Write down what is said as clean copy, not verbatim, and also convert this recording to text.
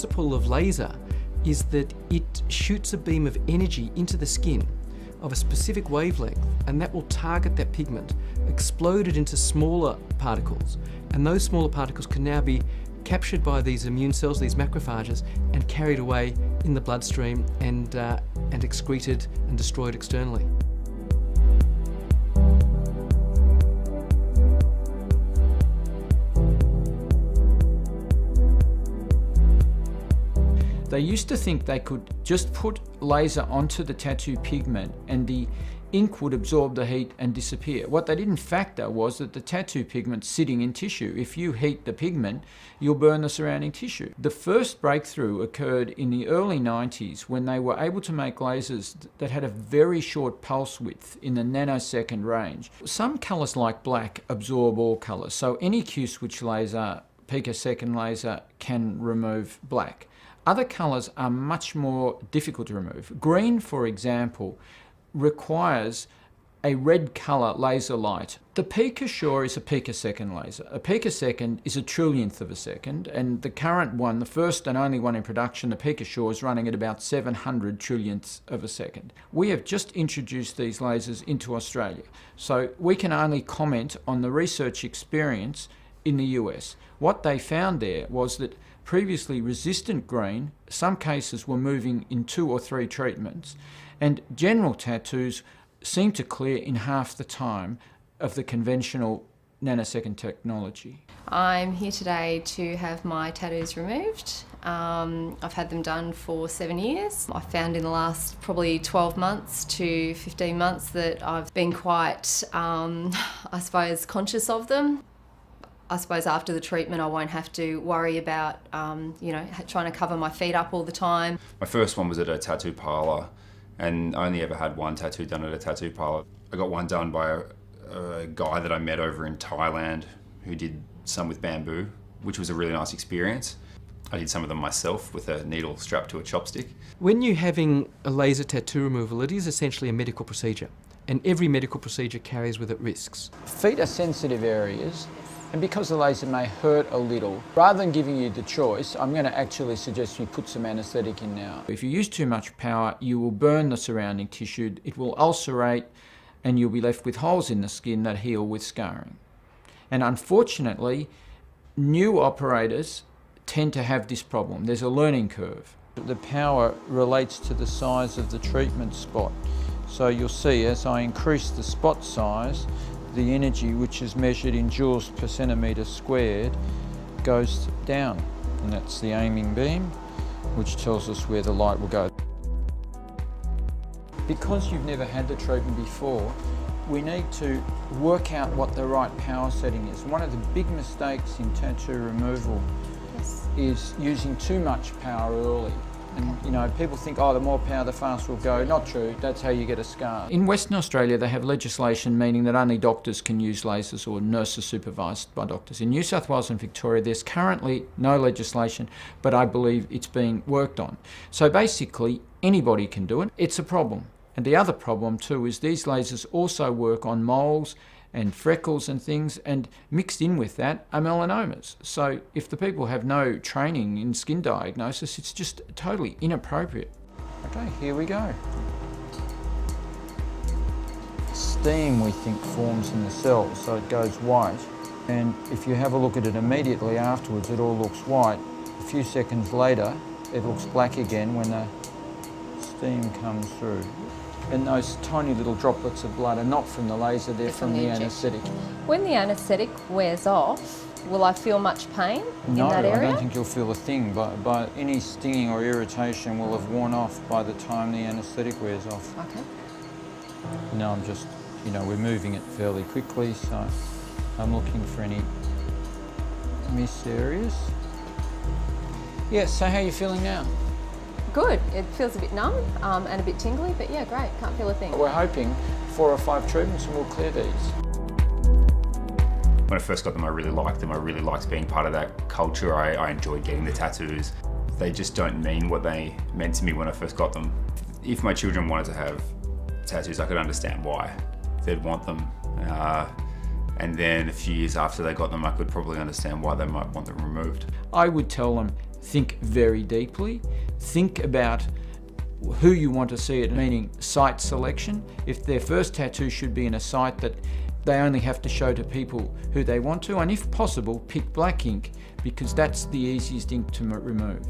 principle of laser is that it shoots a beam of energy into the skin of a specific wavelength, and that will target that pigment, explode it into smaller particles, and those smaller particles can now be captured by these immune cells, these macrophages, and carried away in the bloodstream and excreted and destroyed externally. They used to think they could just put laser onto the tattoo pigment and the ink would absorb the heat and disappear. What they didn't factor was that the tattoo pigment's sitting in tissue. If you heat the pigment, you'll burn the surrounding tissue. The first breakthrough occurred in the early 90s when they were able to make lasers that had a very short pulse width in the nanosecond range. Some colours like black absorb all colours, so any Q-switch laser, picosecond laser can remove black. Other colours are much more difficult to remove. Green, for example, requires a red colour laser light. The PicoSure is a picosecond laser. A picosecond is a trillionth of a second, and the current one, the first and only one in production, the PicoSure, is running at about 700 trillionths of a second. We have just introduced these lasers into Australia, so we can only comment on the research experience in the US. What they found there was that previously resistant green, some cases were moving in 2 or 3 treatments, and general tattoos seem to clear in half the time of the conventional nanosecond technology. I'm here today to have my tattoos removed. I've had them done for 7 years. I found in the last probably 12 months to 15 months that I've been quite, I suppose, conscious of them. I suppose after the treatment I won't have to worry about, trying to cover my feet up all the time. My first one was at a tattoo parlour, and I only ever had one tattoo done at a tattoo parlour. I got one done by a guy that I met over in Thailand who did some with bamboo, which was a really nice experience. I did some of them myself with a needle strapped to a chopstick. When you're having a laser tattoo removal, it is essentially a medical procedure, and every medical procedure carries with it risks. Feet are sensitive areas, and because the laser may hurt a little, rather than giving you the choice, I'm going to actually suggest you put some anaesthetic in now. If you use too much power, you will burn the surrounding tissue, it will ulcerate, and you'll be left with holes in the skin that heal with scarring. And unfortunately, new operators tend to have this problem. There's a learning curve. The power relates to the size of the treatment spot. So you'll see as I increase the spot size, the energy, which is measured in joules per centimetre squared, goes down. And that's the aiming beam, which tells us where the light will go. Because you've never had the treatment before, we need to work out what the right power setting is. One of the big mistakes in tattoo removal is using too much power early. And people think, the more power, the faster will go. Not true, that's how you get a scar. In Western Australia, they have legislation meaning that only doctors can use lasers or nurses supervised by doctors. In New South Wales and Victoria, there's currently no legislation, but I believe it's being worked on. So basically, anybody can do it. It's a problem. And the other problem too is these lasers also work on moles and freckles and things, and mixed in with that are melanomas. So if the people have no training in skin diagnosis, it's just totally inappropriate. Okay, here we go. Steam, we think, forms in the cells, so it goes white. And if you have a look at it immediately afterwards, it all looks white. A few seconds later, it looks black again when the steam comes through. And those tiny little droplets of blood are not from the laser, they're from the anaesthetic. When the anaesthetic wears off, will I feel much pain in that area? No, I don't think you'll feel a thing, but any stinging or irritation will have worn off by the time the anaesthetic wears off. Okay. No, I'm just, we're moving it fairly quickly, so I'm looking for any missed areas. Yeah, so how are you feeling now? Good. It feels a bit numb and a bit tingly, but yeah, great. Can't feel a thing. We're hoping 4 or 5 treatments and we'll clear these. When I first got them, I really liked them. I really liked being part of that culture. I enjoyed getting the tattoos. They just don't mean what they meant to me when I first got them. If my children wanted to have tattoos, I could understand why they'd want them. And then a few years after they got them, I could probably understand why they might want them removed. I would tell them, think very deeply, think about who you want to see it, meaning site selection. If their first tattoo should be in a site that they only have to show to people who they want to, and if possible, pick black ink, because that's the easiest ink to remove.